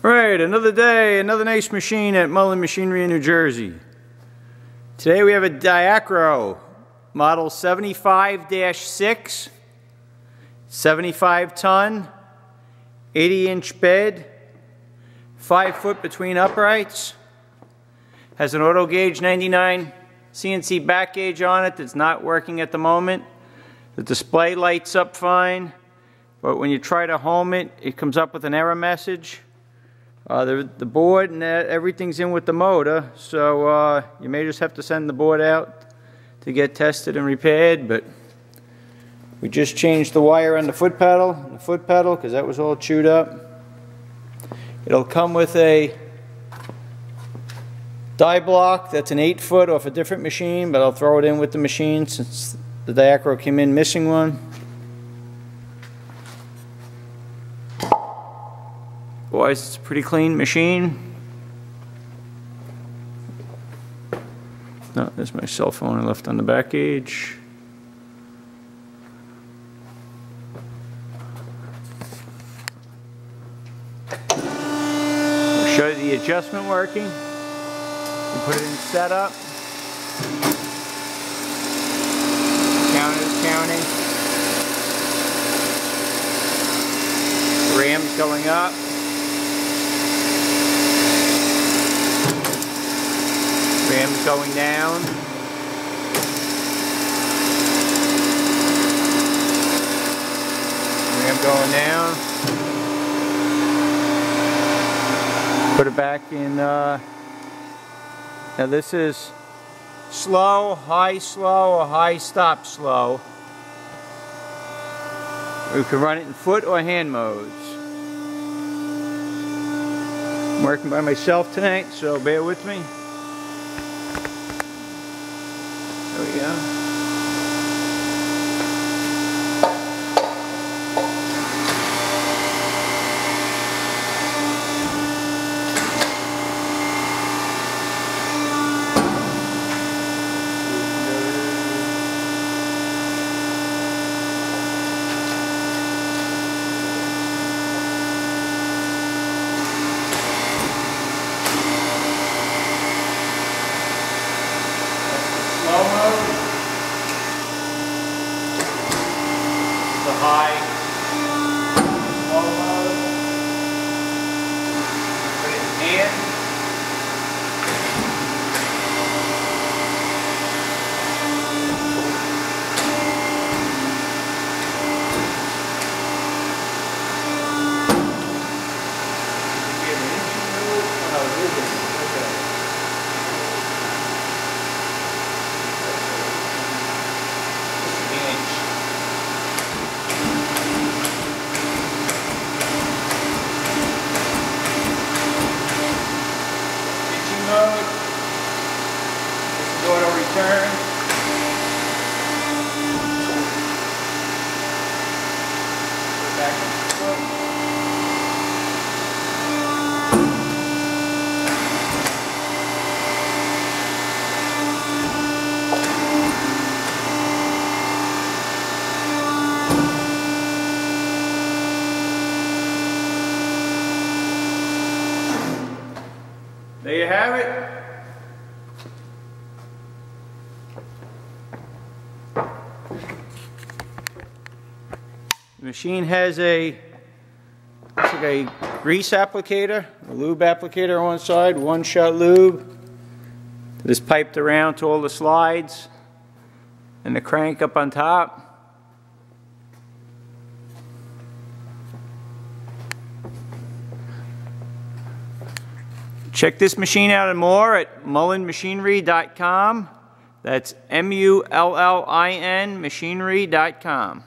Alright, another day, another nice machine at Mullin Machinery in New Jersey. Today we have a Diacro model 75-6, 75 ton, 80-inch bed, 5 foot between uprights, has an Autogage 99 CNC back gauge on it that's not working at the moment. The display lights up fine, but when you try to home it, it comes up with an error message. The board and everything's in with the motor, so you may just have to send the board out to get tested and repaired. But we just changed the wire on the foot pedal because that was all chewed up. It'll come with a die block that's an 8 foot off a different machine, but I'll throw it in with the machine since the Diacro came in missing one. Otherwise, it's a pretty clean machine. No, there's my cell phone I left on the back gauge. I'll show you the adjustment working. You put it in setup. Counter's counting. Ram's going up. Ram's going down. Ram going down. Put it back in. Now this is slow, slow, or high, stop, slow. We can run it in foot or hand modes. I'm working by myself tonight, so bear with me. There we go. High, slow mode, put it in hand. Auto return. Put it back in the foot. There you have it. The machine has looks like a grease applicator, a lube applicator on one side, one-shot lube that is piped around to all the slides, and the crank up on top. Check this machine out and more at mullinmachinery.com. That's MULLIN machinery.com.